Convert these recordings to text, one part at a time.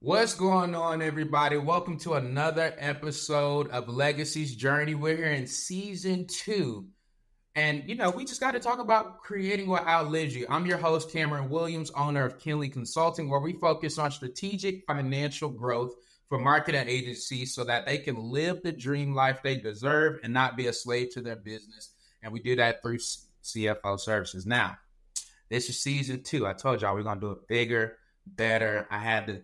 What's going on, everybody? Welcome to another episode of Legacy's Journey. We're here in season 2. And, we just got to talk about creating what outlives you. I'm your host, Cameron Williams, owner of Kinley Consulting, where we focus on strategic financial growth for marketing agencies so that they can live the dream life they deserve and not be a slave to their business. And we do that through CFO services. Now, this is season 2. I told y'all we're going to do it bigger, better. I had to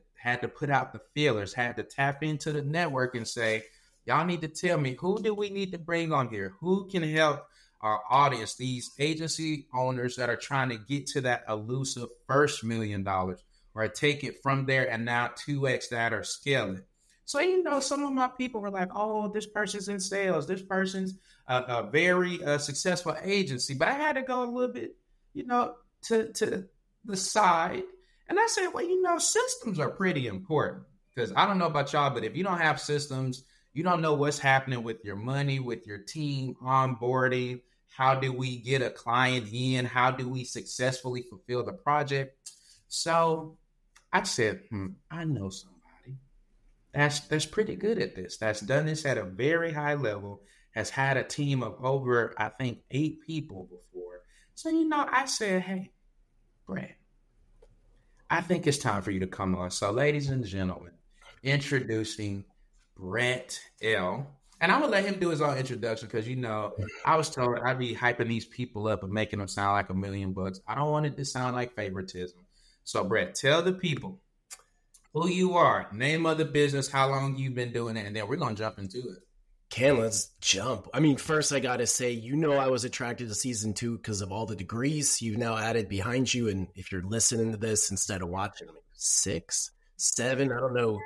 put out the feelers, had to tap into the network and say, y'all need to tell me, who do we need to bring on here? Who can help our audience, these agency owners that are trying to get to that elusive first $1 million, or take it from there and now 2x that or scale it. So, some of my people were like, oh, this person's in sales. This person's a very successful agency. But I had to go a little bit, to the side. And I said, well, systems are pretty important, because I don't know about y'all, but if you don't have systems, you don't know what's happening with your money, with your team, onboarding. How do we get a client in? How do we successfully fulfill the project? So I said, I know somebody that's pretty good at this, that's done this at a very high level, has had a team of over, I think, 8 people before. So, I said, hey, Brett, I think it's time for you to come on. So, ladies and gentlemen, introducing Brett L. And I'm going to let him do his own introduction because, I was told I'd be hyping these people up and making them sound like $1 million. I don't want it to sound like favoritism. So, Brett, tell the people who you are, name of the business, how long you've been doing it, and then we're going to jump into it. Cam, let's jump. I mean, first I got to say, I was attracted to season 2 because of all the degrees you've now added behind you. And if you're listening to this instead of watching, 6, 7, I don't know,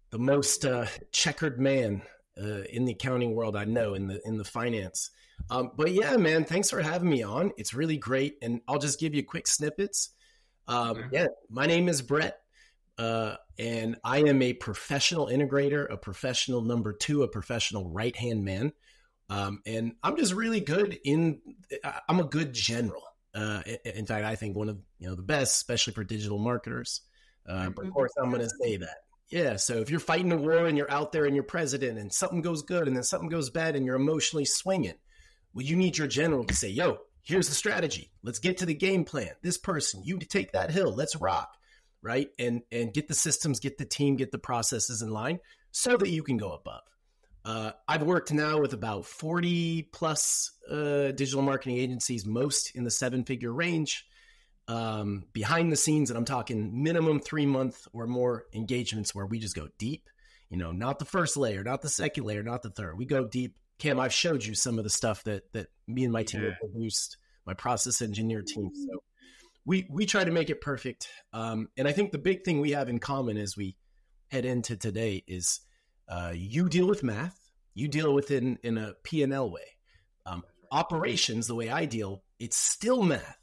the most checkered man in the accounting world I know, in the finance. But yeah, man, thanks for having me on. It's really great. And I'll just give you quick snippets. Yeah, my name is Brett. And I am a professional integrator, a professional number 2, a professional right-hand man. And I'm just really good I'm a good general. In fact, I think one of, the best, especially for digital marketers. But of course, I'm going to say that. Yeah. So if you're fighting a war and you're out there and you're president and something goes good and then something goes bad and you're emotionally swinging, well, you need your general to say, yo, here's the strategy. Let's get to the game plan. This person, you take that hill. Let's rock. Right. And get the systems, get the team, get the processes in line so that you can go above. I've worked now with about 40 plus digital marketing agencies, most in the 7-figure range, behind the scenes. And I'm talking minimum 3-month or more engagements where we just go deep, not the first layer, not the second layer, not the third. We go deep. Cam, I've showed you some of the stuff that me and my team have produced, my process engineer team. So we try to make it perfect. And I think the big thing we have in common as we head into today is you deal with math, you deal with it in a P&L way. Operations, the way I deal, it's still math.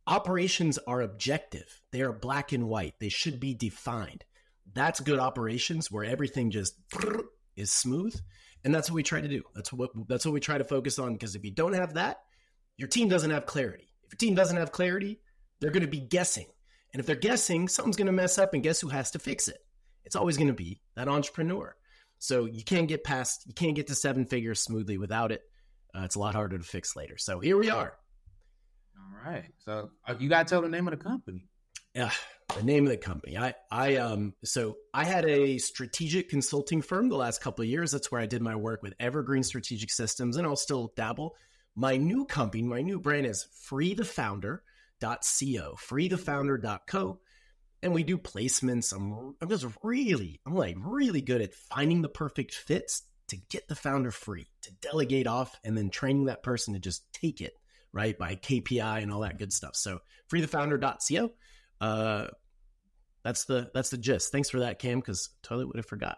Operations are objective. They are black and white. They should be defined. That's good operations, where everything just is smooth. And that's what we try to do. That's what we try to focus on, because if you don't have that, your team doesn't have clarity. If your team doesn't have clarity, they're going to be guessing. And if they're guessing, something's going to mess up, and guess who has to fix it? It's always going to be that entrepreneur. So you can't get to 7 figures smoothly without it. It's a lot harder to fix later. So here we are. All right. So you got to tell the name of the company. Yeah, the name of the company. So I had a strategic consulting firm the last couple of years. That's where I did my work with Evergreen Strategic Systems, and I'll still dabble. My new company, my new brand is freethefounder.co, freethefounder.co. And we do placements. I'm really good at finding the perfect fits to get the founder free, to delegate off, and then training that person to just take it, right, by KPI and all that good stuff. So freethefounder.co. That's the gist. Thanks for that, Cam, because totally would have forgot.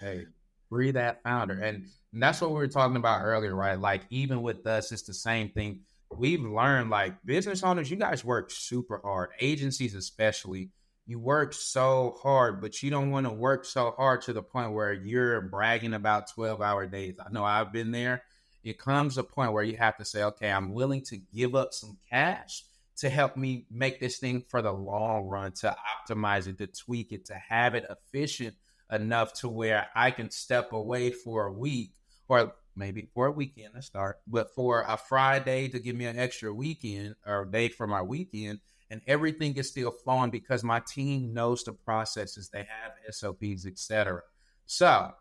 Hey, free that founder. And that's what we were talking about earlier, right? Like, even with us, it's the same thing. We've learned, like, business owners, you guys work super hard. Agencies especially, you work so hard, but you don't want to work so hard to the point where you're bragging about 12-hour days. I know I've been there. It comes a point where you have to say, okay, I'm willing to give up some cash to help me make this thing for the long run, to optimize it, to tweak it, to have it efficient enough to where I can step away for a week or maybe for a weekend to start, but for a Friday to give me an extra weekend or day for my weekend, and everything is still flowing because my team knows the processes, they have SOPs, etc. So,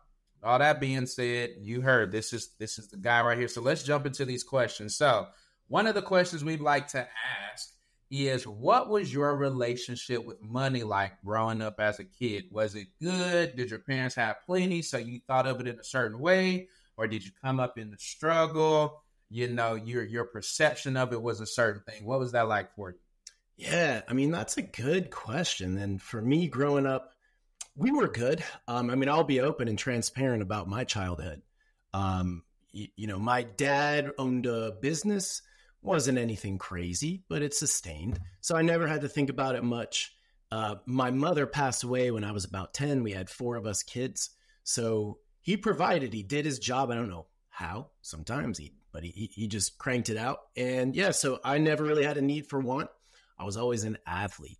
all that being said, you heard this is the guy right here. So let's jump into these questions. So, one of the questions we'd like to ask is, what was your relationship with money like growing up as a kid? Was it good? Did your parents have plenty so you thought of it in a certain way? Or did you come up in the struggle? You know, your perception of it was a certain thing. What was that like for you? Yeah, I mean, that's a good question. And for me growing up, we were good. I mean, I'll be open and transparent about my childhood. My dad owned a business, wasn't anything crazy, but it sustained. So I never had to think about it much. My mother passed away when I was about 10. We had four of us kids. So he provided, he did his job. I don't know how, sometimes but he just cranked it out. And yeah, so I never really had a need for want. I was always an athlete.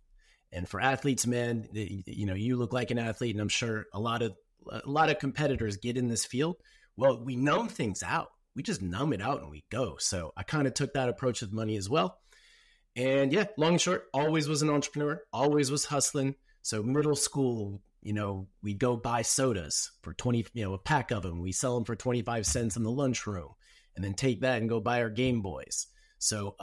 And for athletes, man, you look like an athlete, and I'm sure a lot of competitors get in this field. Well, we numb things out. We just numb it out and we go. So I kind of took that approach with money as well. And yeah, long and short, always was an entrepreneur, always was hustling. So middle school, we'd go buy sodas for 20, a pack of them. We sell them for 25 cents in the lunchroom, and then take that and go buy our Game Boys. So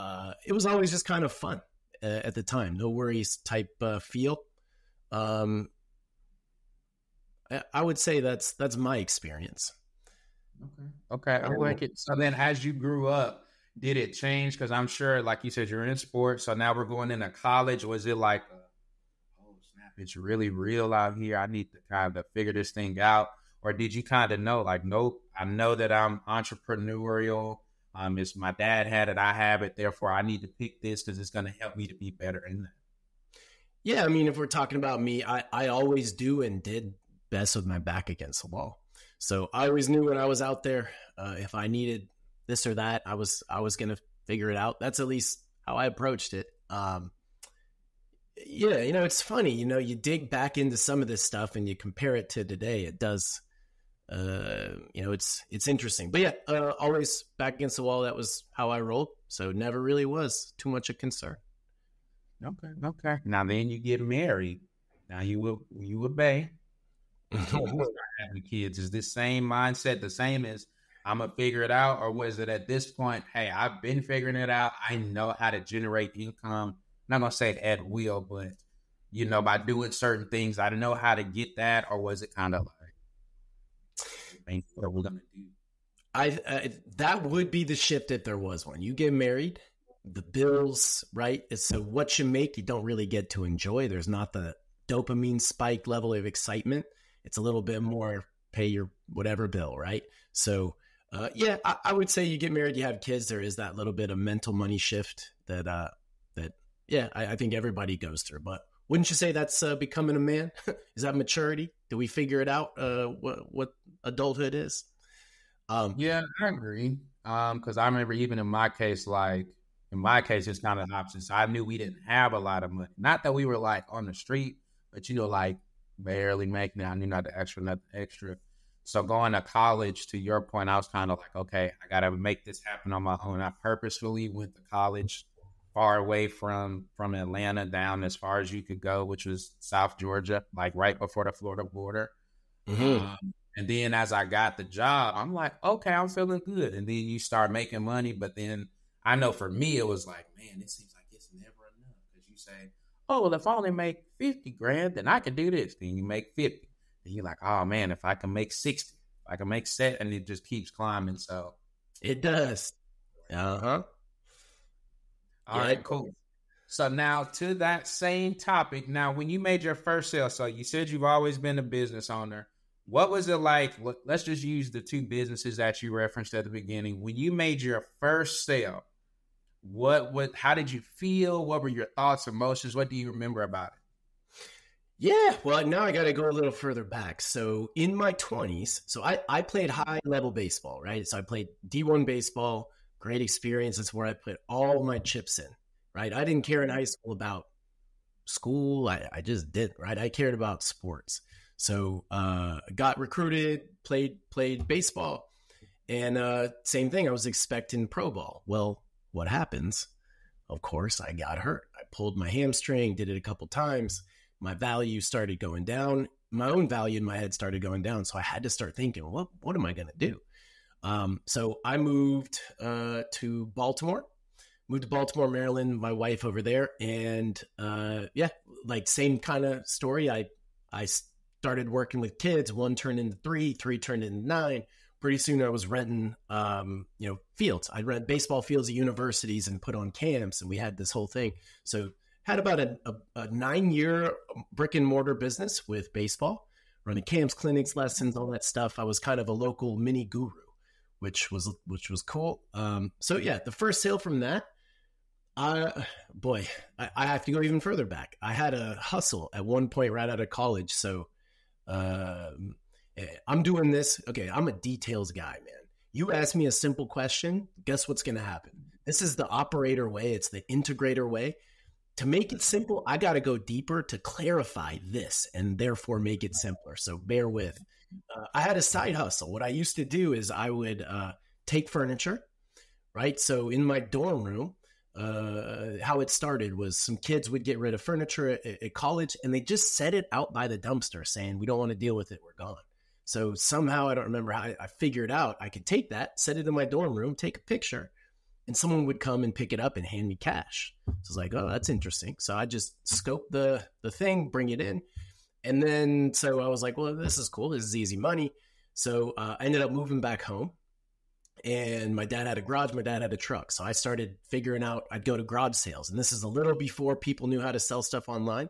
it was always just kind of fun at the time. No worries type feel. I would say that's my experience. Okay. I like it. So then as you grew up, did it change? Because I'm sure, like you said, you're in sports. So now we're going into college. Was it like, oh, snap, it's really real out here. I need to kind of figure this thing out. Or did you kind of know, like, nope, I know that I'm entrepreneurial. It's my dad had it, I have it. Therefore, I need to pick this because it's going to help me to be better in that. Yeah, I mean, if we're talking about me, I always do and did best with my back against the wall. So I always knew when I was out there, if I needed this or that, I was going to figure it out. That's at least how I approached it. Yeah, it's funny, you dig back into some of this stuff and you compare it to today. It does, it's interesting. But yeah, always back against the wall. That was how I rolled. So never really was too much a concern. Okay. Now then you get married. Now you obey. Having kids, is this same mindset the same as I'm gonna figure it out, or was it at this point, hey, I've been figuring it out, I know how to generate income? I'm not gonna say it at will, but by doing certain things, I know how to get that, or was it kind of like, what are we gonna do? That would be the shift if there was one. You get married, the bills, right? So what you make, you don't really get to enjoy. There's not the dopamine spike level of excitement. It's a little bit more pay your whatever bill, right? So, yeah, I would say you get married, you have kids. There is that little bit of mental money shift that yeah, I think everybody goes through. But wouldn't you say that's becoming a man? Is that maturity? Do we figure it out? What adulthood is? Yeah, I agree. Because I remember even in my case, it's kind of the opposite. So I knew we didn't have a lot of money. Not that we were like on the street, but like barely making it. I knew nothing extra. So going to college, to your point, I was kind of like, okay, I got to make this happen on my own. I purposefully went to college far away from Atlanta down as far as you could go, which was South Georgia, like right before the Florida border. Mm-hmm. And then as I got the job, I'm like, okay, I'm feeling good. And then you start making money. But then I know for me, it was like, man, it seems like it's never enough. Because you say, oh, well, if I only make 50 grand, then I can do this. Then you make 50. Then you're like, oh, man, if I can make 60, if I can make 7, and it just keeps climbing. So it does. Uh-huh. All right, cool. So now to that same topic. Now, when you made your first sale, so you said you've always been a business owner. What was it like? Let's just use the two businesses that you referenced at the beginning. When you made your first sale, how did you feel? What were your thoughts, emotions? What do you remember about it? Yeah, well, now I got to go a little further back. So in my 20s, so I played high level baseball, right? So I played D1 baseball, great experience. That's where I put all my chips in. right? I didn't care in high school about school. I just didn't, right? I cared about sports. So got recruited, played baseball, and same thing. I was expecting pro ball. Well, what happens? Of course, I got hurt. I pulled my hamstring, did it a couple times. My value started going down. My own value in my head started going down. So I had to start thinking, what am I going to do? So I moved to Baltimore, Maryland, my wife over there. And yeah, like same kind of story. I started working with kids. One turned into three turned into nine. Pretty soon I was renting, fields. I'd rent baseball fields at universities and put on camps, and we had this whole thing. So had about a 9-year brick and mortar business with baseball, running camps, clinics, lessons, all that stuff. I was kind of a local mini guru, which was cool. So yeah, the first sale from that, I have to go even further back. I had a hustle at one point right out of college. So I'm doing this. Okay, I'm a details guy, man. You ask me a simple question, guess what's going to happen? This is the operator way. It's the integrator way. To make it simple, I got to go deeper to clarify this and therefore make it simpler. So bear with. I had a side hustle. What I used to do is I would take furniture, right? So in my dorm room, how it started was some kids would get rid of furniture at college, and they just set it out by the dumpster saying, we don't want to deal with it. We're gone. So somehow, I don't remember how, I figured out I could take that, set it in my dorm room, take a picture, and someone would come and pick it up and hand me cash. So I was like, oh, that's interesting. So I just scope the thing, bring it in. And then, so I was like, well, this is cool. This is easy money. So I ended up moving back home, and my dad had a garage. My dad had a truck. So I started figuring out, I'd go to garage sales. And this is a little before people knew how to sell stuff online.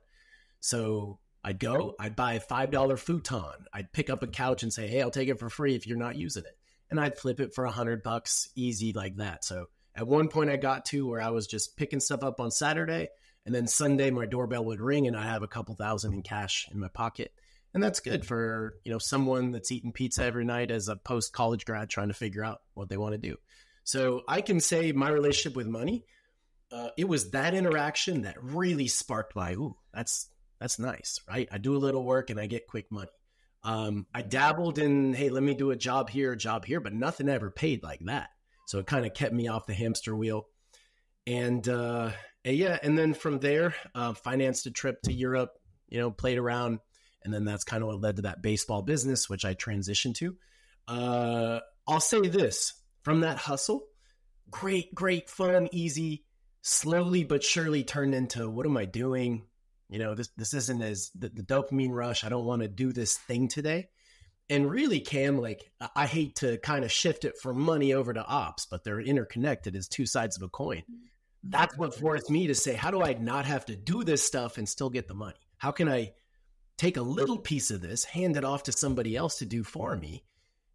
So I'd buy a $5 futon. I'd pick up a couch and say, hey, I'll take it for free if you're not using it. And I'd flip it for $100, easy like that. So at one point I got to where I was just picking stuff up on Saturday, and then Sunday my doorbell would ring and I have a couple thousand in cash in my pocket. And that's good for, someone that's eating pizza every night as a post-college grad trying to figure out what they want to do. So I can say my relationship with money, it was that interaction that really sparked my, that's nice, right? I do a little work and I get quick money. I dabbled in, hey, let me do a job here, but nothing ever paid like that. So it kind of kept me off the hamster wheel. And yeah, and then from there, financed a trip to Europe, played around. And then that's kind of what led to that baseball business, which I transitioned to. I'll say this, from that hustle, great, fun, easy, slowly but surely turned into, what am I doing? This isn't as the dopamine rush. I don't want to do this thing today. And really, Cam, like, I hate to kind of shift it from money over to ops, but they're interconnected as two sides of a coin. That's what forced me to say, how do I not have to do this stuff and still get the money? How can I take a little piece of this, hand it off to somebody else to do for me,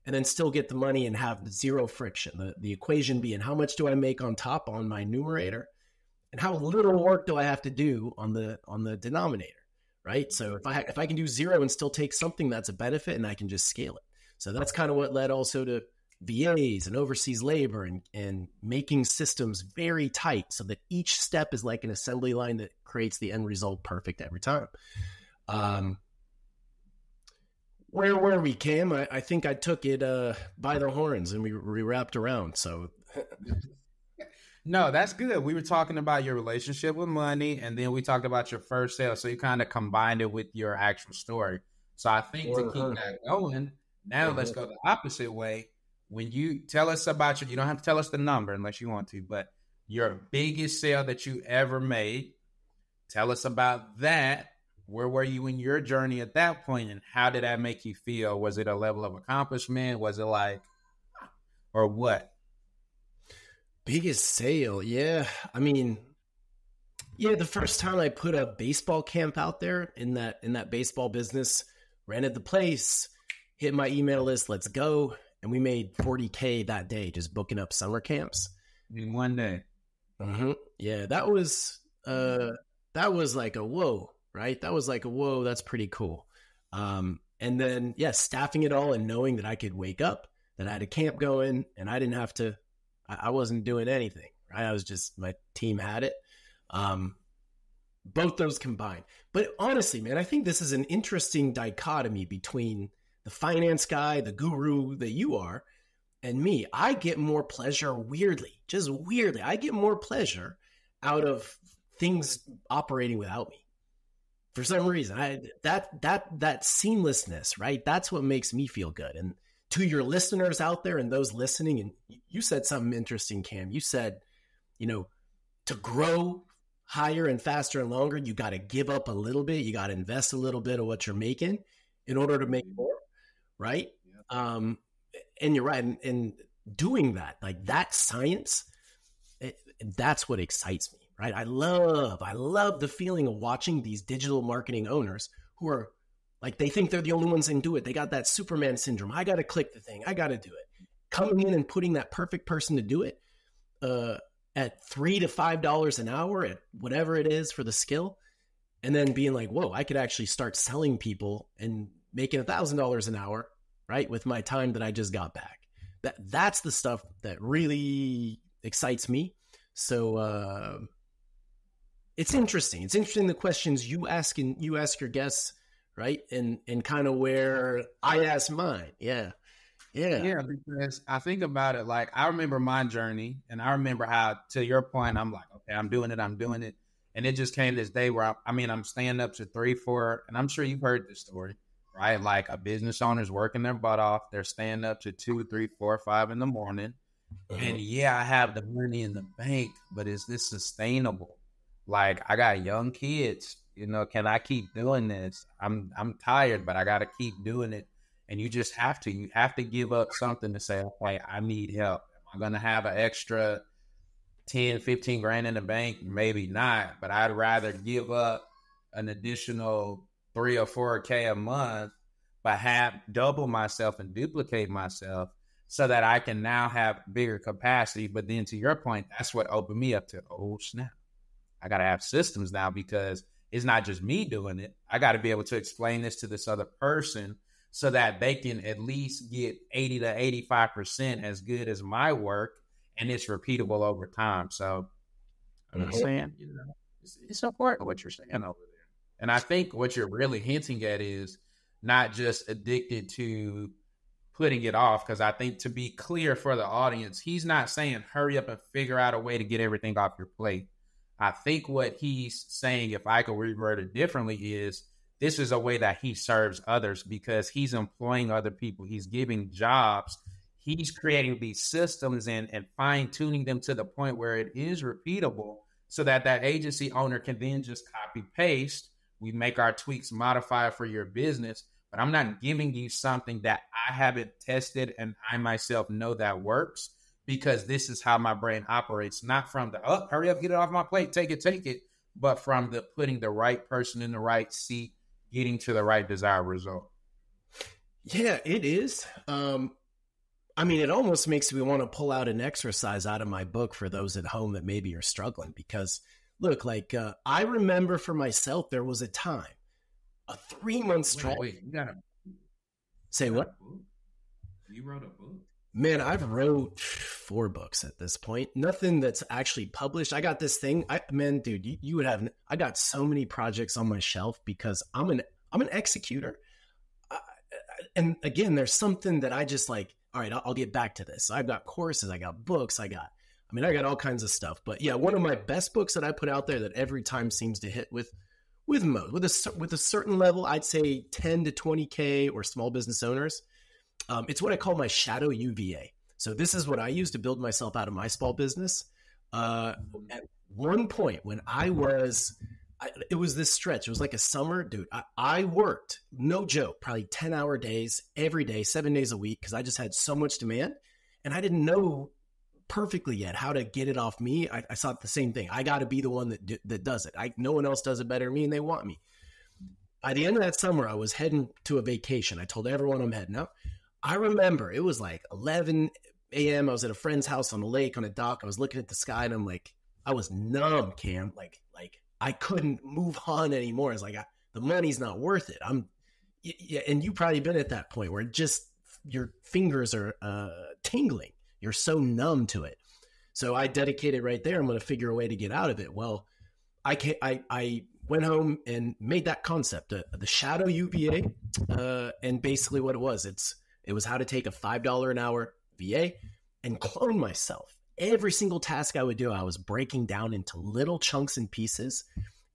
and then still get the money and have zero friction? The equation being, how much do I make on top on my numerator? And how little work do I have to do on the denominator, right? So if I can do zero and still take something, that's a benefit, and I can just scale it. So that's kind of what led also to VAs and overseas labor and making systems very tight so that each step is like an assembly line that creates the end result perfect every time. Where were we, Cam? I think I took it by the horns and we wrapped around. So no, that's good. We were talking about your relationship with money, and then we talked about your first sale. So you kind of combined it with your actual story. So I think to keep that going, now let's go the opposite way. When you tell us about you don't have to tell us the number unless you want to, but your biggest sale that you ever made, tell us about that. Where were you in your journey at that point, and how did that make you feel? Was it a level of accomplishment? Was it like, or what? Biggest sale, yeah. I mean, yeah, the first time I put a baseball camp out there in that baseball business, rented the place, hit my email list, let's go. And we made $40K that day just booking up summer camps. In one day. Mm-hmm. Yeah, that was like a whoa, right? That was like a whoa, that's pretty cool. And then, yeah, staffing it all and knowing that I could wake up, that I had a camp going, and I didn't have to, I wasn't doing anything, right? I was just, my team had it. Both those combined. But honestly, man, I think this is an interesting dichotomy between the finance guy, the guru that you are, and me. I get more pleasure weirdly, just weirdly. I get more pleasure out of things operating without me. For some reason, that seamlessness, right? That's what makes me feel good. And to your listeners out there and those listening, and you said something interesting, Cam. You said, to grow higher and faster and longer, you got to give up a little bit. You got to invest a little bit of what you're making in order to make more, right? Yeah. And you're right. And doing that, like that science, that's what excites me, right? I love the feeling of watching these digital marketing owners who are like, they think they're the only ones that can do it. They got that Superman syndrome. I got to click the thing. I got to do it. Coming in and putting that perfect person to do it at $3 to $5 an hour at whatever it is for the skill. And then being like, whoa, I could actually start selling people and making $1,000 an hour, right? With my time that I just got back. That's the stuff that really excites me. So it's interesting. It's interesting the questions you ask your guests, right? And kind of where I ask mine. Yeah. Because I think about it, like I remember my journey, and I remember how, to your point, I'm like, okay, I'm doing it, and it just came this day where I'm staying up to 3, 4, and I'm sure you've heard this story, right? Like a business owner's working their butt off, they're staying up to 2, 3, 4, 5 in the morning. And I have the money in the bank, but is this sustainable? Like I got young kids, can I keep doing this? I'm tired, but I got to keep doing it. And you just have to give up something to say, okay, I need help. Am I going to have an extra 10, 15 grand in the bank? Maybe not, but I'd rather give up an additional 3 or 4K a month, but have double myself and duplicate myself, so that I can now have bigger capacity. But then to your point, that's what opened me up to, oh snap, I got to have systems now, because it's not just me doing it. I got to be able to explain this to this other person so that they can at least get 80 to 85% as good as my work, and it's repeatable over time. So I'm saying, it's important what you're saying over there. And I think what you're really hinting at is not just addicted to putting it off, because I think, to be clear for the audience, he's not saying hurry up and figure out a way to get everything off your plate. I think what he's saying, if I could reword it differently, is this is a way that he serves others, because he's employing other people. He's giving jobs. He's creating these systems and fine-tuning them to the point where it is repeatable, so that agency owner can then just copy-paste. We make our tweaks, modify for your business, but I'm not giving you something that I haven't tested and I myself know that works, because this is how my brain operates, not from the, hurry up, get it off my plate, take it, but from the putting the right person in the right seat, getting to the right desired result. Yeah, it is. It almost makes me want to pull out an exercise out of my book for those at home that maybe are struggling, because look, like I remember for myself, there was a time, a 3-month stretch. Wait, you got to say what? You wrote a book? Man, I've wrote 4 books at this point. Nothing that's actually published. I got this thing. Dude, you would have. I got so many projects on my shelf because I'm an executor. And again, there's something that I just like. All right, I'll get back to this. I've got courses. I got books. I got all kinds of stuff. But yeah, one of my best books that I put out there that every time seems to hit with a certain level, I'd say 10 to 20K or small business owners. It's what I call my shadow UVA. So this is what I use to build myself out of my small business. At one point when it was this stretch, it was like a summer, dude. I worked, no joke, probably 10-hour days every day, 7 days a week, because I just had so much demand, and I didn't know perfectly yet how to get it off me. I thought the same thing. I got to be the one that does it. No one else does it better than me, and they want me. By the end of that summer, I was heading to a vacation. I told everyone I'm heading out. I remember it was like 11 a.m. I was at a friend's house on the lake on a dock. I was looking at the sky, and I'm like, I was numb, Cam. Like I couldn't move on anymore. It's like, the money's not worth it. And you've probably been at that point where just your fingers are tingling. You're so numb to it. So I dedicated right there. I'm going to figure a way to get out of it. Well, I went home and made that concept, the shadow UVA, and basically what it was how to take a $5 an hour VA and clone myself. Every single task I would do, I was breaking down into little chunks and pieces,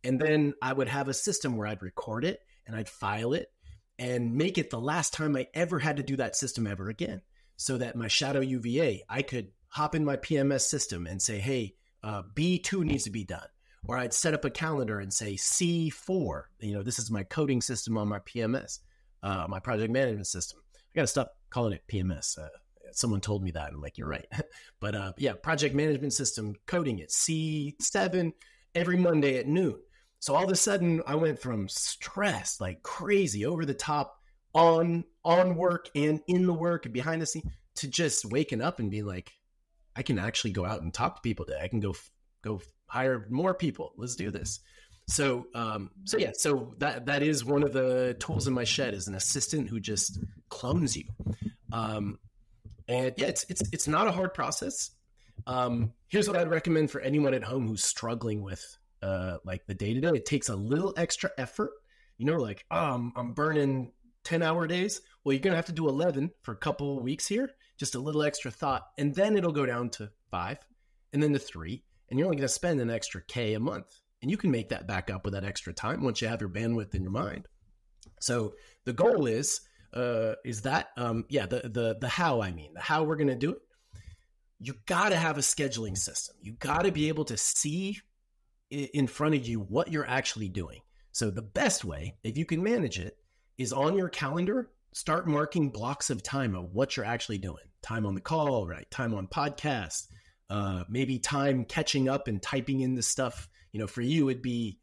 and then I would have a system where I'd record it and I'd file it and make it the last time I ever had to do that system ever again, so that my shadow UVA, I could hop in my PMS system and say, hey, B2 needs to be done. Or I'd set up a calendar and say C4, this is my coding system on my PMS, my project management system. I got to stop calling it PMS. Someone told me that. I'm like, you're right. But project management system, coding it, C7 every Monday at noon. So all of a sudden I went from stressed, like crazy, over the top, on work and in the work and behind the scene, to just waking up and being like, I can actually go out and talk to people today. I can go hire more people. Let's do this. So that is one of the tools in my shed, is an assistant who just clones you. It's not a hard process. Here's what I'd recommend for anyone at home who's struggling with like the day to day. It takes a little extra effort. I'm burning 10-hour days. Well, you're gonna have to do 11 for a couple of weeks here. Just a little extra thought, and then it'll go down to 5, and then to 3, and you're only going to spend an extra K a month, and you can make that back up with that extra time once you have your bandwidth in your mind. So the goal is that the how. The how we're going to do it. You got to have a scheduling system. You got to be able to see in front of you what you're actually doing. So the best way, if you can manage it, is on your calendar. Start marking blocks of time of what you're actually doing. Time on the call, right? Time on podcast, maybe time catching up and typing in the stuff. For you, it'd be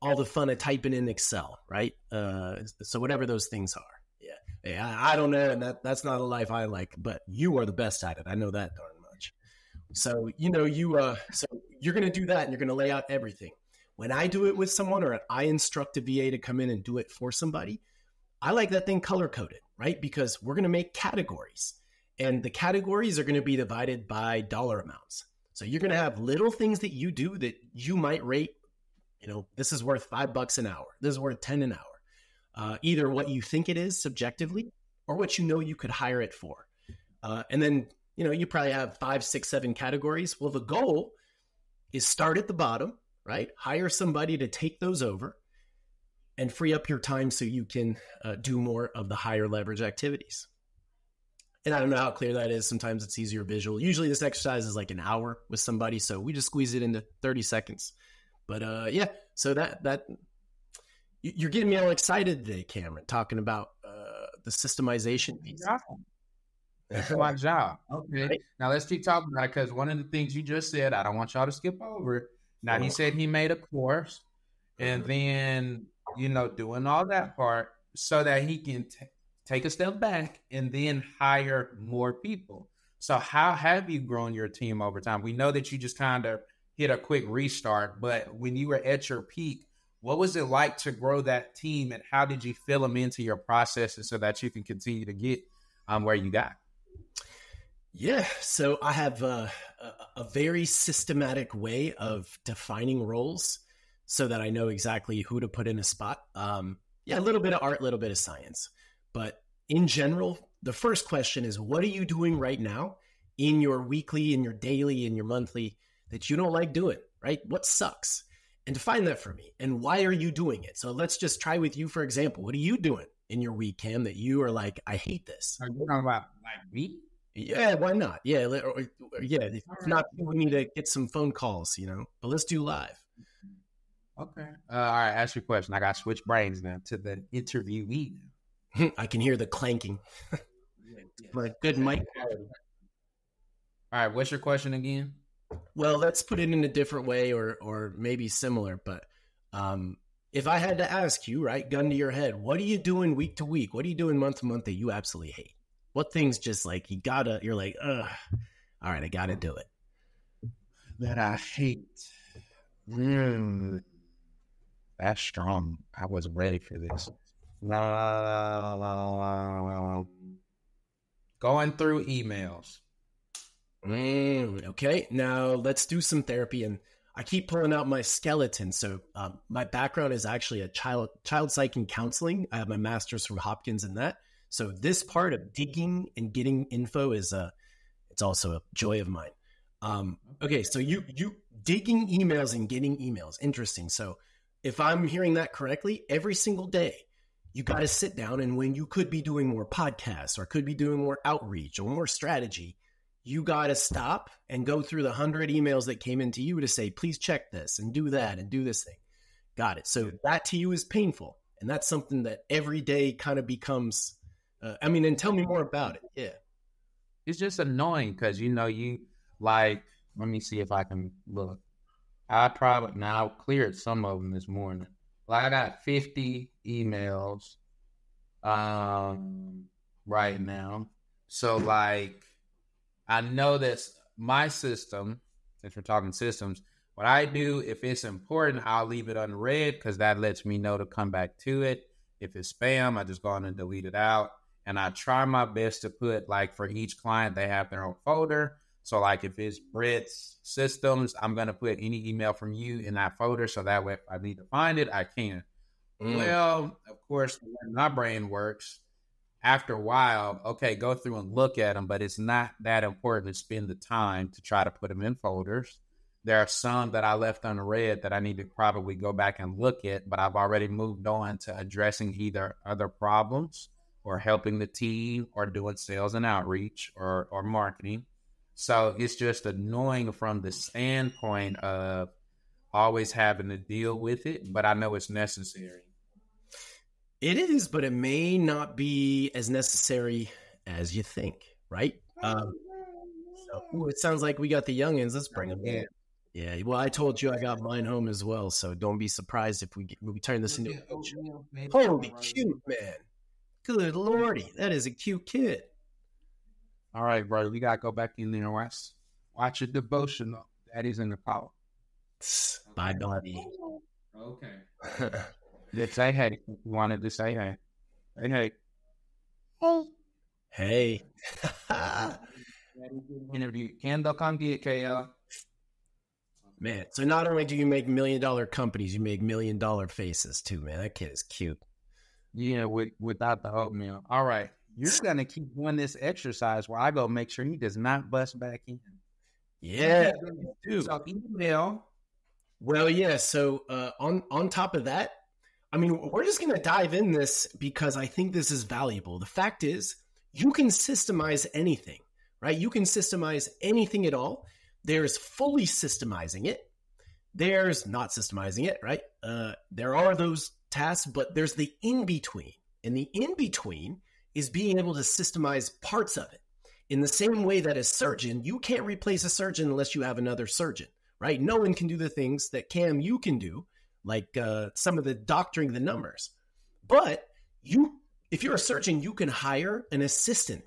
all the fun of typing in Excel, right? So whatever those things are. Yeah. I don't know. And that's not a life I like, but you are the best at it. I know that darn much. So, so you're going to do that, and you're going to lay out everything. When I do it with someone, or I instruct a VA to come in and do it for somebody, I like that thing color coded, right? Because we're going to make categories, and the categories are going to be divided by dollar amounts. So you're going to have little things that you do that you might rate, this is worth $5 an hour. This is worth 10 an hour. Either what you think it is subjectively, or what you could hire it for. And then, you probably have 5, 6, 7 categories. Well, the goal is start at the bottom, right? Hire somebody to take those over and free up your time so you can do more of the higher leverage activities. And I don't know how clear that is. Sometimes it's easier visual. Usually this exercise is like an hour with somebody, so we just squeeze it into 30 seconds. But so that you're getting me all excited today, Cameron, talking about the systemization piece. That's my job. Okay. Right. Now let's keep talking about it, because one of the things you just said, I don't want y'all to skip over. Now, he said he made a course, and then doing all that part so that he can take a step back and then hire more people. So how have you grown your team over time? We know that you just kind of hit a quick restart, but when you were at your peak, what was it like to grow that team, and how did you fill them into your processes so that you can continue to get where you got? Yeah, so I have a very systematic way of defining roles so that I know exactly who to put in a spot. A little bit of art, a little bit of science. But in general, the first question is, what are you doing right now in your weekly, in your daily, in your monthly that you don't like doing, right? What sucks? And define that for me. And why are you doing it? So let's just try with you, for example. What are you doing in your week, Cam, that you are like, I hate this? Are you talking about like me? Yeah, why not? Yeah, if not, we need to get some phone calls, but let's do live. Okay. All right, ask your question. I got to switch brains now to the interviewee. I can hear the clanking. But good mic. All right, what's your question again? Well, let's put it in a different way, or maybe similar. But if I had to ask you, right, gun to your head, what are you doing week to week? What are you doing month to month that you absolutely hate? What things just like you're like, ugh, all right, I got to do it. That I hate. That's strong. I wasn't ready for this. Going through emails. Okay, now let's do some therapy. And I keep pulling out my skeleton. So my background is actually a child psych and counseling. I have my master's from Hopkins in that. So this part of digging and getting info is it's also a joy of mine. Okay, so you digging emails and getting emails. Interesting. So if I'm hearing that correctly, every single day you got to sit down, and when you could be doing more podcasts or could be doing more outreach or more strategy, you got to stop and go through the 100 emails that came into you to say, please check this and do that and do this thing. Got it. So that to you is painful. And that's something that every day kind of becomes, and tell me more about it. Yeah. It's just annoying because, you like, let me see if I can look. I probably now cleared some of them this morning. Like I got 50 emails right now. So like, I know that's my system, since we're talking systems, what I do, if it's important, I'll leave it unread because that lets me know to come back to it. If it's spam, I just go on and delete it out. And I try my best to put, like, for each client, they have their own folder. So like if it's Brett's systems, I'm going to put any email from you in that folder. So that way, if I need to find it, I can. Well, of course, when my brain works, after a while, okay, go through and look at them, but it's not that important to spend the time to try to put them in folders. There are some that I left unread that I need to probably go back and look at, but I've already moved on to addressing either other problems or helping the team or doing sales and outreach or marketing. So it's just annoying from the standpoint of always having to deal with it, but I know it's necessary. It is, but it may not be as necessary as you think, right? It sounds like we got the youngins. Let's bring them in. Yeah, well, I told you I got mine home as well, so don't be surprised if we turn this into a show. Holy cute, man. Good lordy, that is a cute kid. All right, brother, we got to go back in there and watch a devotional. Daddy's in the power. Bye, buddy. Okay. Let's say hey. You wanted to say hey. Hey. Hey. Interview. Kendall, come get KL. Man, so not only do you make $1 million companies, you make $1 million faces too, man. That kid is cute. Yeah, without the oatmeal. All right. You're going to keep doing this exercise where I go make sure he does not bust back in. Yeah. So email. Well, yeah. So on top of that, I mean, we're just going to dive in this because I think this is valuable. The fact is, you can systemize anything, right? You can systemize anything at all. There's fully systemizing it. There's not systemizing it, right? There are those tasks, but there's the in-between. And the in-between is being able to systemize parts of it. In the same way that a surgeon, you can't replace a surgeon unless you have another surgeon, right? No one can do the things that Cam, you can do, like some of the doctoring the numbers. But if you're a surgeon, you can hire an assistant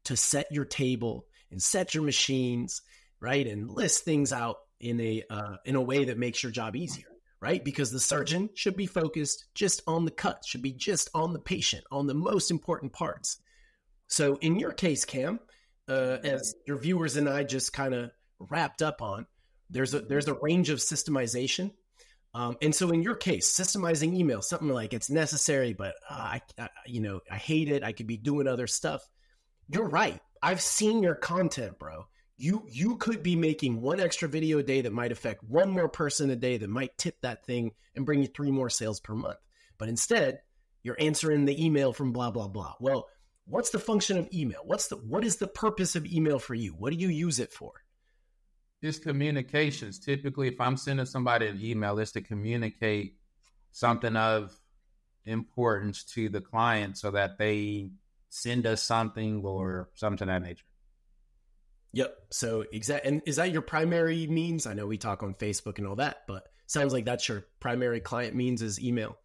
to set your table and set your machines, right? And list things out in a way that makes your job easier, right? Because the surgeon should be focused just on the cut, should be just on the patient, on the most important parts. So in your case, Cam, as your viewers and I just kind of wrapped up on, there's a range of systemization. And so in your case, systemizing email, something like it's necessary, but I hate it. I could be doing other stuff. You're right. I've seen your content, bro. You could be making one extra video a day that might affect one more person a day that might tip that thing and bring you 3 more sales per month. But instead, you're answering the email from blah, blah, blah. Well, what's the function of email? What is the purpose of email for you? What do you use it for? It's communications. Typically, if I'm sending somebody an email, it's to communicate something of importance to the client so that they send us something or something of that nature. Yep. So and is that your primary means? I know we talk on Facebook and all that, but sounds like that's your primary client means is email.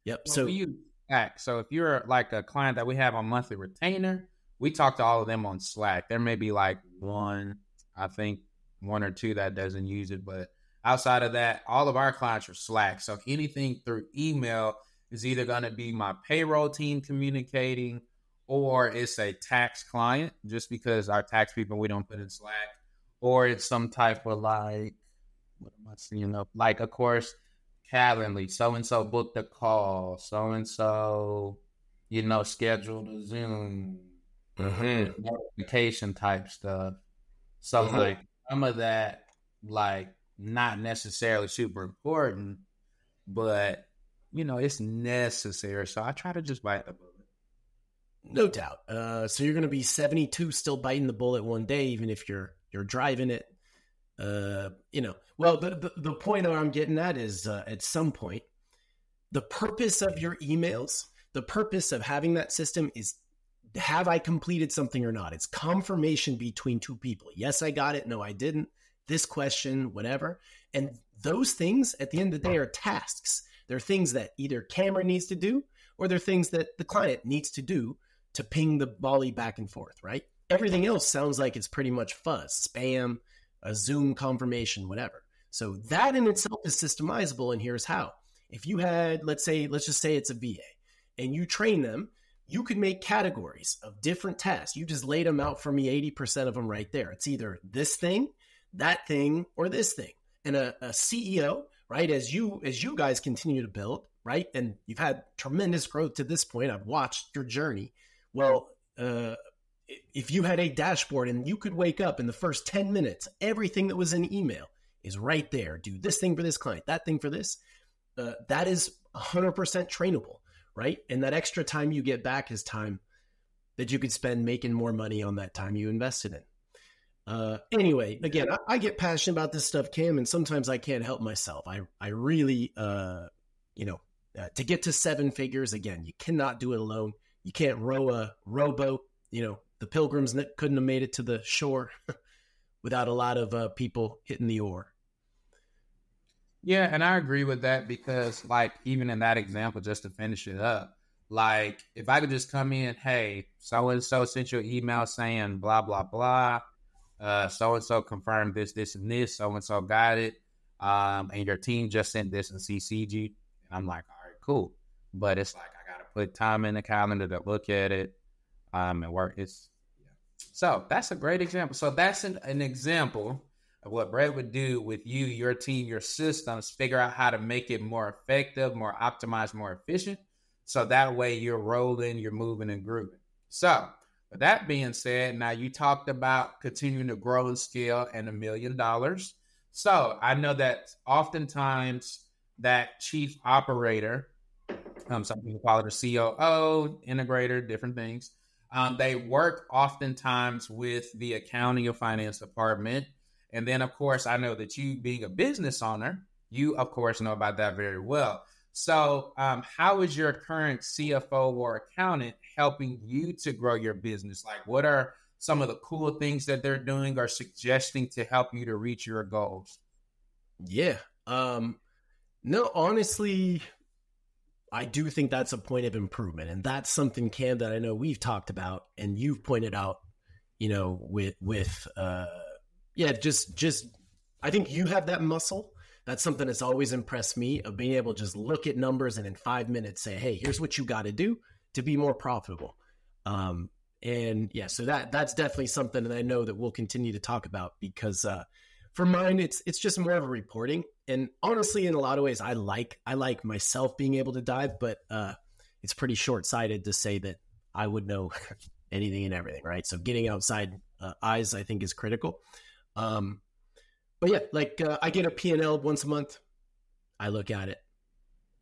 Yep. Well, so we use Slack. So if you're like a client that we have on monthly retainer, we talk to all of them on Slack. There may be like one or two that doesn't use it, but outside of that, all of our clients are Slack. So anything through email is either going to be my payroll team communicating, or it's a tax client, just because our tax people we don't put in Slack, or it's some type of like what am I seeing up? Like, of course, Calendly, so and so booked a call, so and so, scheduled a Zoom, Mm-hmm. notification type stuff. So Mm-hmm. like some of that, like not necessarily super important, but it's necessary. So I try to just bite the bullet. No doubt. So you're going to be 72 still biting the bullet one day, even if you're driving it. Well, the point I'm getting at is at some point, the purpose of your emails, the purpose of having that system is, have I completed something or not? It's confirmation between two people. Yes, I got it. No, I didn't. This question, whatever. And those things at the end of the day are tasks. They're things that either Cameron needs to do or they're things that the client needs to do to ping the volley back and forth, right? Everything else sounds like it's pretty much fuzz, spam, a Zoom confirmation, whatever. So that in itself is systemizable, and here's how. If you had, let's just say it's a VA, and you train them, you could make categories of different tasks. You just laid them out for me, 80% of them right there. It's either this thing, that thing, or this thing. And a CEO, right, as you guys continue to build, right, and you've had tremendous growth to this point, I've watched your journey. Well, if you had a dashboard and you could wake up in the first 10 minutes, everything that was in email is right there. Do this thing for this client, that thing for this. That is 100% trainable, right? And that extra time you get back is time that you could spend making more money on that time you invested in. Anyway, again, I get passionate about this stuff, Cam, and sometimes I can't help myself. I really, to get to seven figures, again, you cannot do it alone. You can't row a rowboat. The Pilgrims couldn't have made it to the shore without a lot of people hitting the oar. Yeah, and I agree with that because, like, even in that example, just to finish it up, like, if I could just come in, hey, so and so sent you an email saying blah blah blah, so and so confirmed this, this, and this, so and so got it, and your team just sent this and CC'd you, and I'm like, all right, cool, but it's like I gotta put time in the calendar to look at it, and work. So that's a great example. So that's an example of what Brett would do with you, your team, your systems, figure out how to make it more effective, more optimized, more efficient. So that way you're rolling, you're moving and grooving. So with that being said, now you talked about continuing to grow and scale and $1 million. So I know that oftentimes that chief operator, some people call it a COO, integrator, different things. They work oftentimes with the accounting or finance department. And then, of course, I know that you being a business owner, you, of course, know about that very well. So how is your current CFO or accountant helping you to grow your business? Like, what are some of the cool things that they're doing or suggesting to help you to reach your goals? Yeah. No, honestly, I do think that's a point of improvement. And that's something, Cam, that I know we've talked about and you've pointed out, just I think you have that muscle. That's something that's always impressed me, of being able to just look at numbers and in 5 minutes say, hey, here's what you got to do to be more profitable. So that's definitely something that I know that we'll continue to talk about, because for mine, it's just more of a reporting. And honestly, in a lot of ways, I like myself being able to dive, but it's pretty short-sighted to say that I would know anything and everything, right? So getting outside eyes, I think, is critical. But yeah, like I get a P&L once a month. I look at it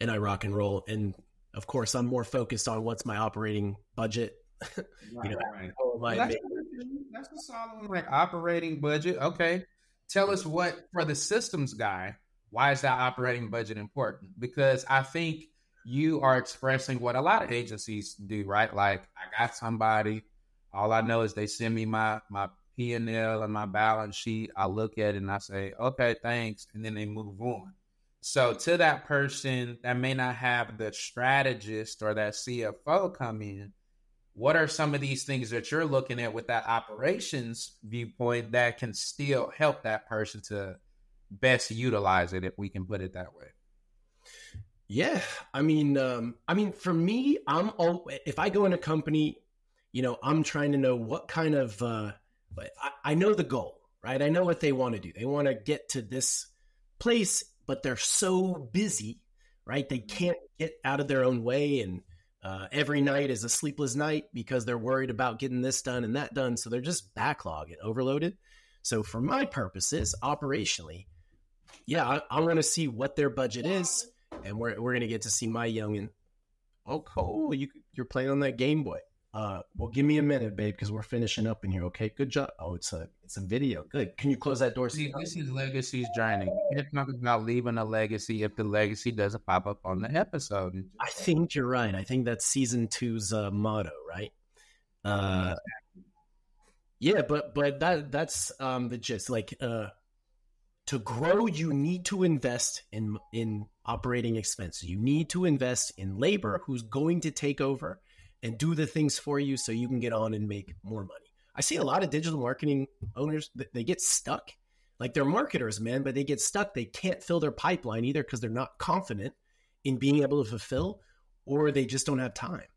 and I rock and roll. And of course, I'm more focused on what's my operating budget. Right. That's a solid one, like operating budget. Okay. Tell us what, for the systems guy, why is that operating budget important? Because I think you are expressing what a lot of agencies do, right? Like, I got somebody, all I know is they send me my P&L and my balance sheet. I look at it and I say, okay, thanks. And then they move on. So to that person that may not have the strategist or that CFO come in, what are some of these things that you're looking at with that operations viewpoint that can still help that person to best utilize it, if we can put it that way? Yeah. I mean, for me, if I go in a company, I'm trying to know what kind of, I know the goal, right? I know what they want to do. They want to get to this place, but they're so busy, right? They can't get out of their own way. And every night is a sleepless night because they're worried about getting this done and that done. So they're just backlogged and overloaded. So for my purposes, operationally, yeah, I want to see what their budget is. And we're going to get to see my youngin'. Oh, cool. You're playing on that Game Boy. Well, give me a minute, babe, because we're finishing up in here. Okay, good job. Oh, it's a video. Good. Can you close that door? See, this is Legacy's journey. It's not about leaving a legacy if the legacy doesn't pop up on the episode. I think you're right. I think that's season 2's motto, right? Yeah, but that's the gist. Like, to grow, you need to invest in operating expenses. You need to invest in labor who's going to take over and do the things for you so you can get on and make more money. I see a lot of digital marketing owners, they get stuck. Like, they're marketers, man, but they get stuck. They can't fill their pipeline either because they're not confident in being able to fulfill, or they just don't have time.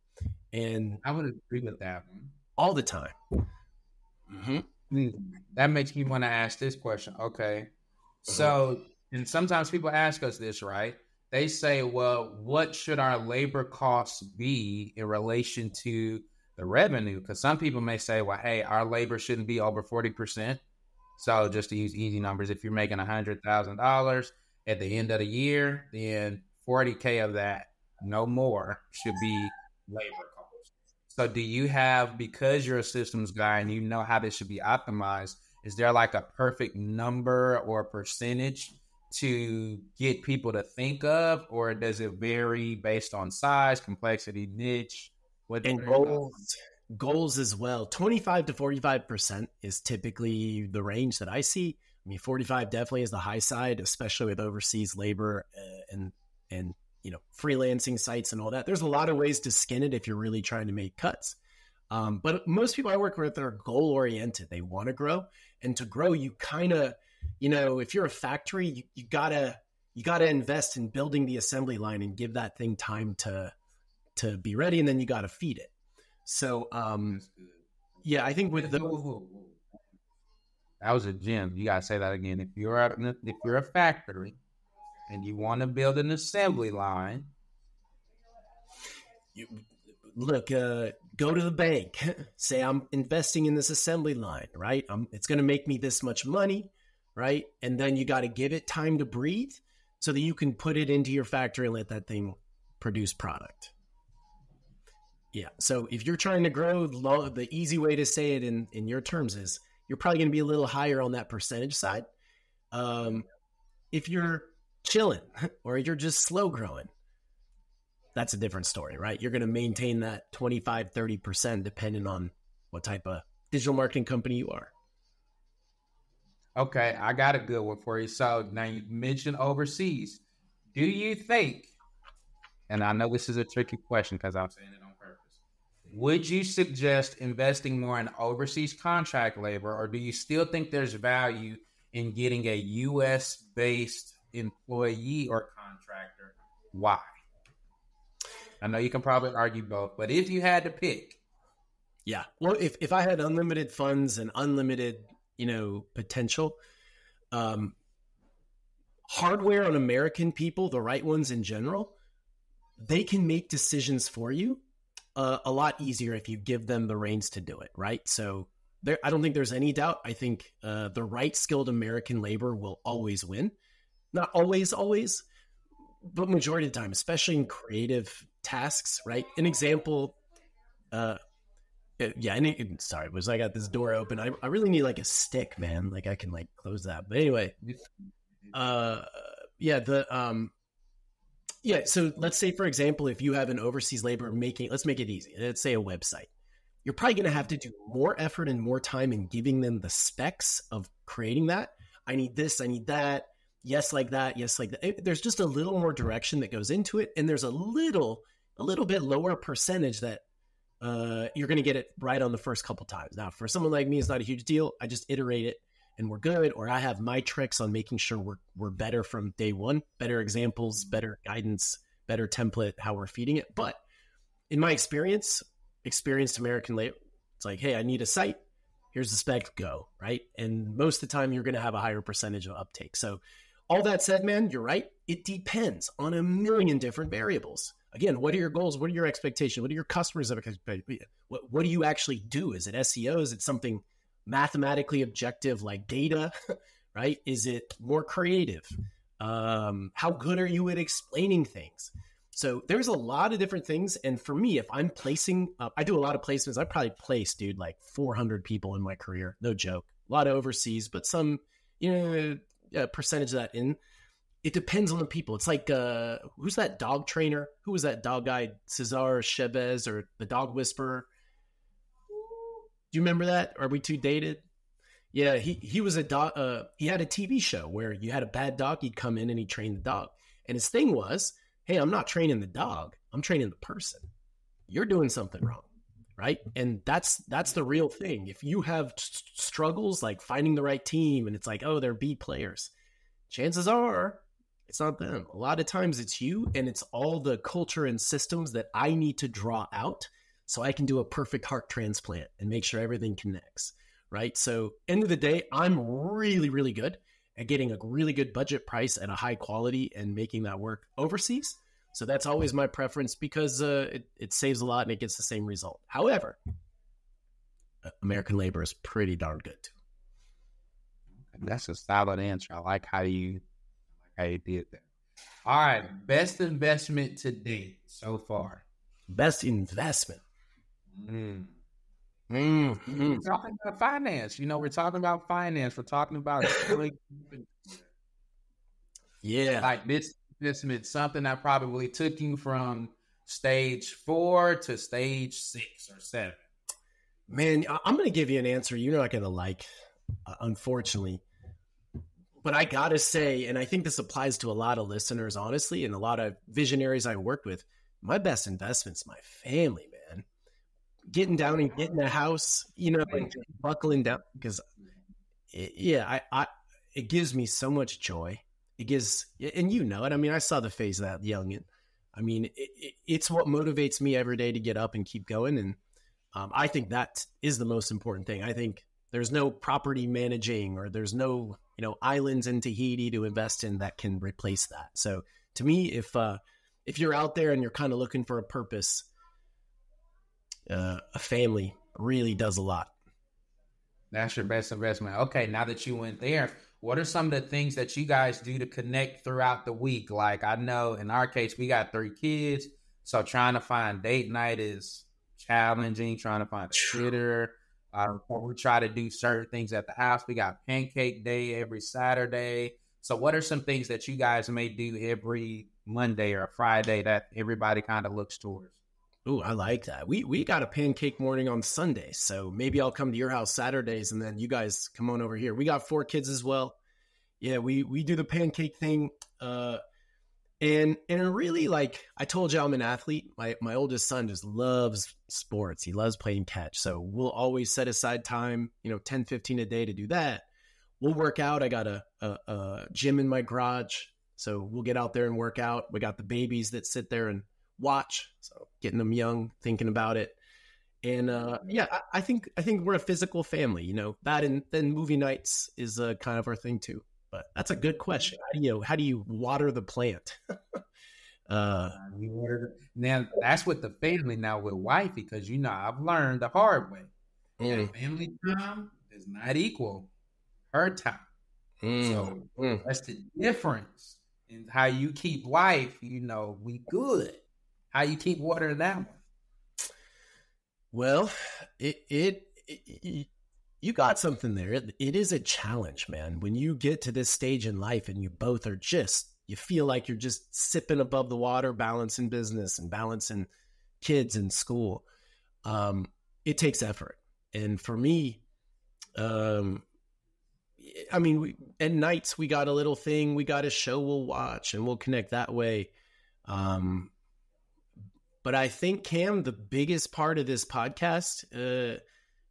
And I would agree with that one. All the time. Mm-hmm. That makes me want to ask this question. Okay. So, and sometimes people ask us this, right? They say, well, what should our labor costs be in relation to the revenue? Because some people may say, well, hey, our labor shouldn't be over 40%. So just to use easy numbers, if you're making $100,000 at the end of the year, then 40K of that, no more, should be labor costs. So do you have, because you're a systems guy and you know how this should be optimized, is there like a perfect number or percentage to get people to think of, or does it vary based on size, complexity, niche? And goals as well. 25 to 45% is typically the range that I see. I mean, 45 definitely is the high side, especially with overseas labor and freelancing sites and all that. There's a lot of ways to skin it if you're really trying to make cuts. But most people I work with are goal oriented. They want to grow, and to grow, you kind of, if you're a factory, you gotta invest in building the assembly line and give that thing time to be ready, and then you gotta feed it. So, yeah, I think with the that was a gem. You gotta say that again. If you're a factory and you want to build an assembly line, look, go to the bank, say I'm investing in this assembly line, right? It's going to make me this much money, right? And then you got to give it time to breathe so that you can put it into your factory and let that thing produce product. Yeah. So if you're trying to grow, the easy way to say it in your terms is you're probably going to be a little higher on that percentage side. If you're chilling or you're just slow growing, that's a different story, right? You're going to maintain that 25, 30% depending on what type of digital marketing company you are. Okay, I got a good one for you. So now you mentioned overseas. Do you think, and I know this is a tricky question because I'm saying it on purpose, would you suggest investing more in overseas contract labor, or do you still think there's value in getting a U.S.-based employee or contractor? Why? I know you can probably argue both, but if you had to pick. Yeah. Well, if I had unlimited funds and unlimited, potential, hardware on American people, the right ones in general, they can make decisions for you a lot easier if you give them the reins to do it, right? So I don't think there's any doubt. I think the right skilled American labor will always win. Not always, but majority of the time, especially in creative tasks, right? An example, sorry, I got this door open. I really need like a stick, man. Like I can like close that. But anyway, so let's say, for example, if you have an overseas labor let's make it easy. Let's say a website. You're probably going to have to do more effort and more time in giving them the specs of creating that. I need this, I need that. Yes, like that. Yes, like that. There's just a little more direction that goes into it. And there's a little bit lower percentage that you're going to get it right on the first couple times. Now, for someone like me, it's not a huge deal. I just iterate it and we're good. Or I have my tricks on making sure we're better from day one, better examples, better guidance, better template, how we're feeding it. But in my experienced American labor, it's like, hey, I need a site. Here's the spec, go, right? And most of the time you're going to have a higher percentage of uptake. So All that said, man, you're right. It depends on a million different variables. Again, what are your goals? What are your expectations? What are your customers' expectations? What do you actually do? Is it SEO? Is it something mathematically objective like data? Right? Is it more creative? How good are you at explaining things? So there's a lot of different things. And for me, if I'm placing, I do a lot of placements. I probably placed, dude, like 400 people in my career. No joke. A lot of overseas, but some, percentage of that in. It depends on the people. It's like, who's that dog trainer? Who was that dog guy? Cesar Chavez or the dog whisperer? Do you remember that? Are we too dated? Yeah, he was a dog. He had a TV show where you had a bad dog. He'd come in and he trained the dog. And his thing was, hey, I'm not training the dog. I'm training the person. You're doing something wrong, right? And that's the real thing. If you have struggles like finding the right team and it's like, oh, they're B players, chances are it's not them. A lot of times it's you, and it's all the culture and systems that I need to draw out so I can do a perfect heart transplant and make sure everything connects, right? So end of the day, I'm really, really good at getting a really good budget price at a high quality and making that work overseas. So that's always my preference because it saves a lot and it gets the same result. However, American labor is pretty darn good too. That's a solid answer. I like how you did that. All right, best investment to date so far. Best investment. We're talking about finance. We're talking about finance. We're talking about yeah, like this investment, something that probably took you from stage 4 to stage 6 or 7. Man, I'm going to give you an answer you're not going to like, unfortunately. But I got to say, and I think this applies to a lot of listeners, honestly, and a lot of visionaries I worked with, my best investment's my family, man. Getting down and getting a house, and buckling down because, it gives me so much joy. It gives, and it. I mean, I saw the face of that youngin. I mean, it's what motivates me every day to get up and keep going. And I think that is the most important thing. I think there's no property managing or there's no, islands in Tahiti to invest in that can replace that. So to me, if you're out there and you're kind of looking for a purpose, a family really does a lot. That's your best investment. Okay, now that you went there, what are some of the things that you guys do to connect throughout the week? Like, I know in our case, we got 3 kids, so trying to find date night is challenging, trying to find a sitter. We try to do certain things at the house. We got pancake day every Saturday. So what are some things that you guys may do every Monday or Friday that everybody kind of looks towards? Ooh, I like that. We got a pancake morning on Sunday, so maybe I'll come to your house Saturdays and then you guys come on over here. We got 4 kids as well. Yeah, we do the pancake thing. And really, like I told you, I'm an athlete. My oldest son just loves sports. He loves playing catch. So we'll always set aside time, 10, 15 a day to do that. We'll work out. I got a gym in my garage. So we'll get out there and work out. We got the babies that sit there and watch. So getting them young, thinking about it. And I think we're a physical family, that and then movie nights is kind of our thing too. But that's a good question. How do you water the plant? Now that's with the family. Now with wife, because I've learned the hard way. Family time does not equal her time. So that's the difference in how you keep wife. We good. How you keep watering that one? Well, you got something there. It is a challenge, man. When you get to this stage in life and you both are you feel like you're just sipping above the water, balancing business and balancing kids and school. It takes effort. And for me, at nights we got a little thing, we got a show we'll watch and we'll connect that way. But I think, Cam, the biggest part of this podcast,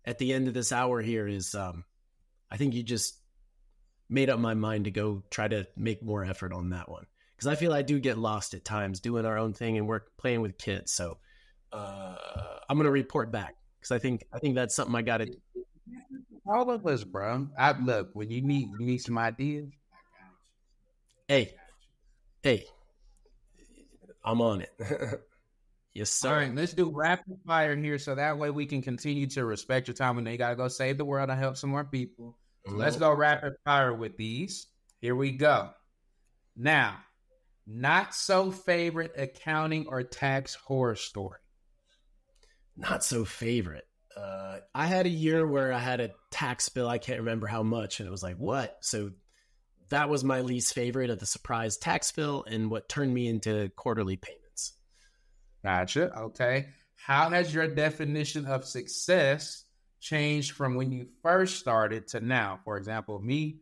at the end of this hour here is, I think you just made up my mind to go try to make more effort on that one. Because I feel I do get lost at times doing our own thing and playing with kids. So I'm going to report back because I think that's something I got to do. All of us, bro. Look, when you need some ideas, Hey, hey, I'm on it. Yes, All sir. right, let's do rapid fire here so that way we can continue to respect your time. And you got to go save the world and help some more people. So let's Mhm. go rapid fire with these. Here we go. Now, not so favorite accounting or tax horror story. Not so favorite. I had a year where I had a tax bill. I can't remember how much, and it was like, what? So that was my least favorite of the surprise tax bill, and what turned me into quarterly payments. Gotcha. Okay. How has your definition of success changed from when you first started to now? For example, me,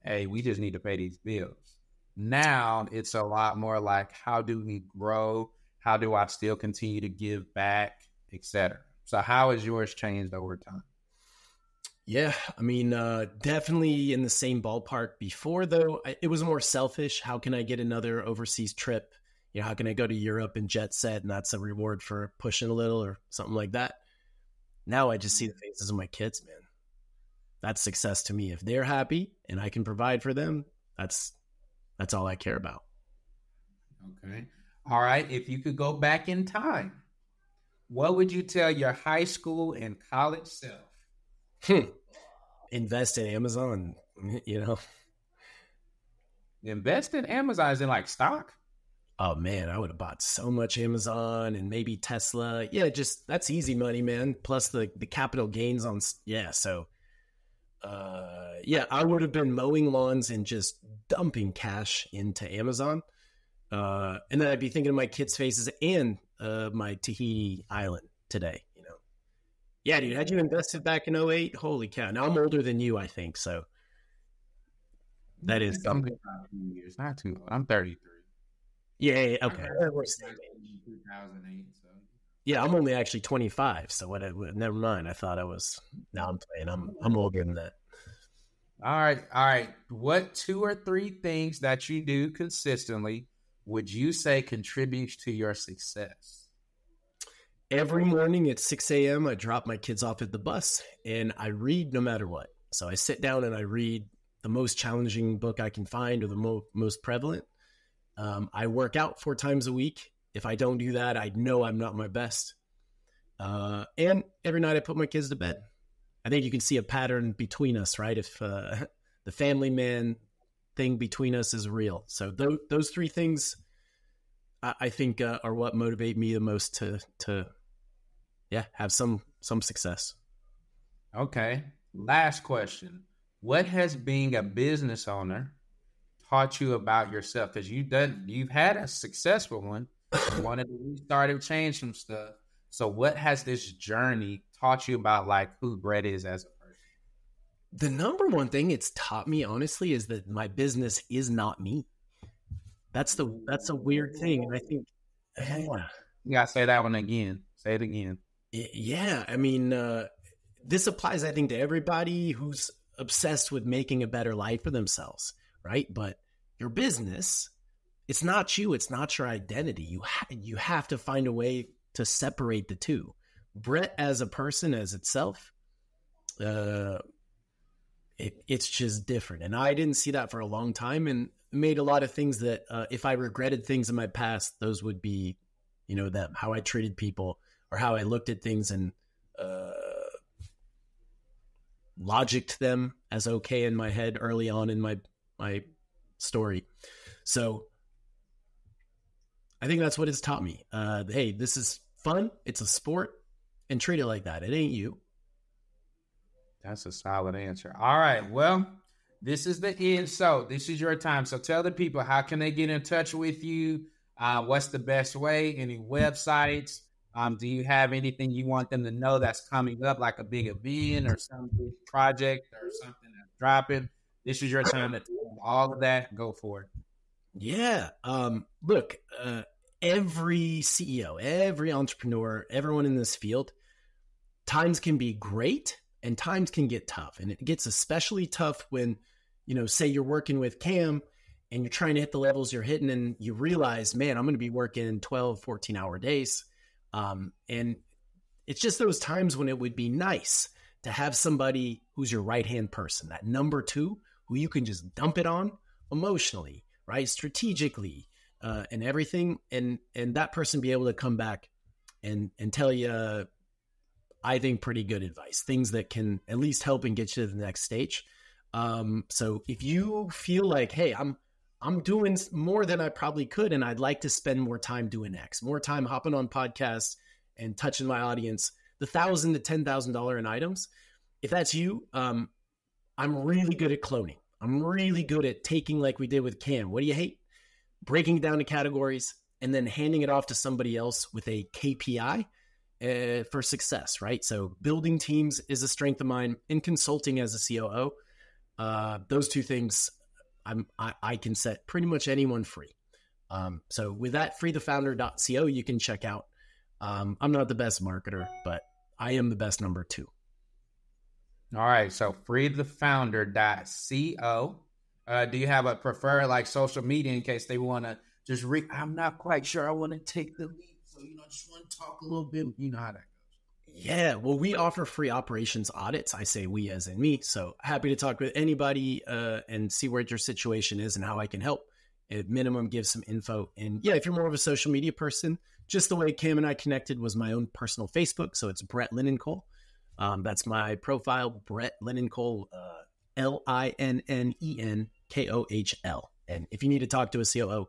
hey, we just need to pay these bills. Now it's a lot more like, how do we grow? How do I still continue to give back, etc. So, how has yours changed over time? Yeah, I mean, definitely in the same ballpark before, though. It was more selfish. How can I get another overseas trip? You know, how can I go to Europe and jet set, and that's a reward for pushing a little or something like that? Now I just see the faces of my kids, man. That's success to me. If they're happy and I can provide for them, that's all I care about. Okay. All right. If you could go back in time, what would you tell your high school and college self? Invest in Amazon, you know. Invest in Amazon is in like stock. Oh man, I would have bought so much Amazon and maybe Tesla. Yeah, just that's easy money, man. Plus the capital gains on yeah. So yeah, I would have been mowing lawns and just dumping cash into Amazon. And then I'd be thinking of my kids' faces and my Tahiti island today. You know, yeah, dude. Had you invested back in '08? Holy cow! Now I'm older than you, I think. So that is It's only about 2 years, not too long. I'm 33. yeah, yeah, I okay. graduated We're the same age. in 2008. So, Yeah, I'm only actually 25. So what? Never mind. I thought I was. Now I'm playing. I'm older than that. all right. All right. What two or three things that you do consistently would you say contributes to your success? Every morning at 6 a.m., I drop my kids off at the bus and I read no matter what. So I sit down and I read the most challenging book I can find or the most prevalent. I work out 4 times a week. If I don't do that, I know I'm not my best. And every night I put my kids to bed. I think you can see a pattern between us, right? If the family man thing between us is real. So those three things, I think, are what motivate me the most to yeah, have some success. Okay. Last question. What has being a business owner taught you about yourself? Because you've had a successful one. You wanted to restart and change some stuff. So what has this journey taught you about like who Brett is as a person? The number one thing it's taught me, honestly, is that my business is not me. That's a weird thing, and I think, yeah, You gotta say that one again. Say it again. yeah. I mean, this applies, I think, to everybody who's obsessed with making a better life for themselves, right? But your business, it's not you. It's not your identity. You have to find a way to separate the two. Brett as a person, as itself, uh, it's just different. And I didn't see that for a long time and made a lot of things that if I regretted things in my past, those would be, them, how I treated people or how I looked at things and logicked them as okay in my head early on in my story. So I think that's what it's taught me. Hey, this is fun. It's a sport and treat it like that. It ain't you. That's a solid answer. All right. Well, this is the end. So this is your time. So tell the people, how can they get in touch with you? What's the best way? Any websites? Do you have anything you want them to know that's coming up, like a big event or some big project or something that's dropping? This is your time to tell them all of that. Go for it. Yeah. Look, every CEO, every entrepreneur, everyone in this field, times can be great and times can get tough. And it gets especially tough when, say you're working with Cam and you're trying to hit the levels you're hitting and you realize, man, I'm going to be working 12, 14-hour days. And it's just those times when it would be nice to have somebody who's your right-hand person, that number two, who you can just dump it on emotionally, right? Strategically, and everything. And that person be able to come back and tell you, I think, pretty good advice, things that can at least help and get you to the next stage. So if you feel like, hey, I'm doing more than I probably could, and I'd like to spend more time doing X, more time hopping on podcasts and touching my audience, the $1,000 to $10,000 in items. If that's you, I'm really good at cloning. I'm really good at taking, like we did with Cam. What do you hate? Breaking it down to categories and then handing it off to somebody else with a KPI for success, right? So building teams is a strength of mine. In consulting as a COO, those two things, I can set pretty much anyone free. So with that, freethefounder.co, you can check out. I'm not the best marketer, but I am the best number 2. All right, so freethefounder.co. Do you have a preferred like social media in case they want to just I'm not quite sure I want to take the lead. So, just want to talk a little bit. You know how that goes. Yeah, well, we offer free operations audits. I say we as in me. So happy to talk with anybody and see where your situation is and how I can help. At minimum, give some info. And yeah, if you're more of a social media person, just the way Cam and I connected was my own personal Facebook. So it's Brett Linnenkohn. That's my profile, Brett Linnenkohn, Linnenkohl. And if you need to talk to a COO,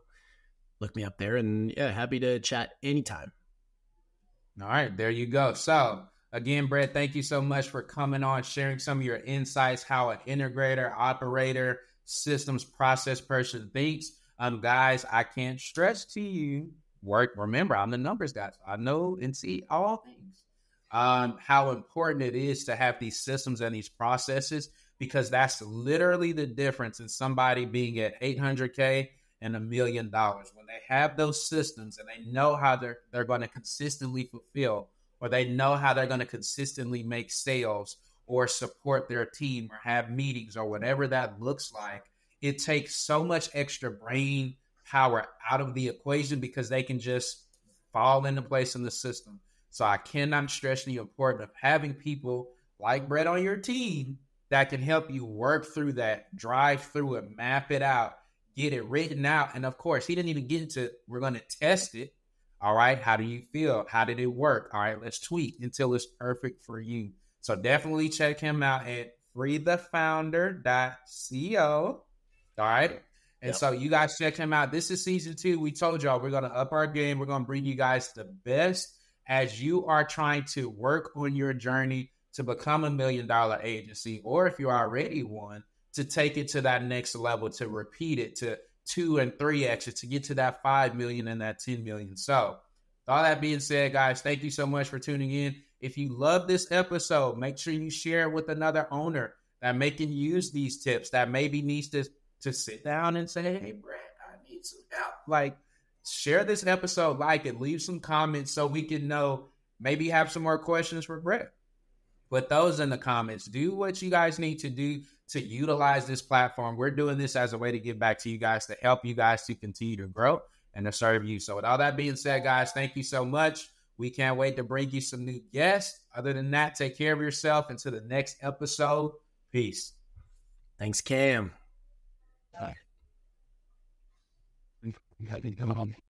look me up there. And yeah, happy to chat anytime. All right, there you go. So again, Brett, thank you so much for coming on, sharing some of your insights, how an integrator, operator, systems process person thinks. Guys, I can't stress to you, remember, I'm the numbers guy. So I know and see all things. How important it is to have these systems and these processes, because that's literally the difference in somebody being at 800K and $1 million. When they have those systems and they know how they're going to consistently fulfill, or they know how they're going to consistently make sales or support their team or have meetings or whatever that looks like, it takes so much extra brain power out of the equation because they can just fall into place in the system. So I cannot stress the importance of having people like Brett on your team that can help you work through that, drive through it, map it out, get it written out. And of course, he didn't even get into, we're going to test it. All right. How do you feel? How did it work? All right. Let's tweak until it's perfect for you. So definitely check him out at freethefounder.co. All right. And so you guys check him out. This is season 2. We told y'all we're going to up our game. We're going to bring you guys the best as you are trying to work on your journey to become $1 million agency, or if you're already one, to take it to that next level, to repeat it to 2 and 3x, to get to that 5 million and that 10 million. So all that being said, guys, thank you so much for tuning in. If you love this episode, make sure you share it with another owner that may can use these tips, that maybe needs to sit down and say, hey, Brett, I need some help. Like, share this episode, like it, leave some comments so we can know, maybe have some more questions for Brett. Put those in the comments. Do what you guys need to do to utilize this platform. We're doing this as a way to give back to you guys, to help you guys to continue to grow and to serve you. So with all that being said, guys, thank you so much. We can't wait to bring you some new guests. Other than that, take care of yourself. Until the next episode. Peace. Thanks, Cam. Come on.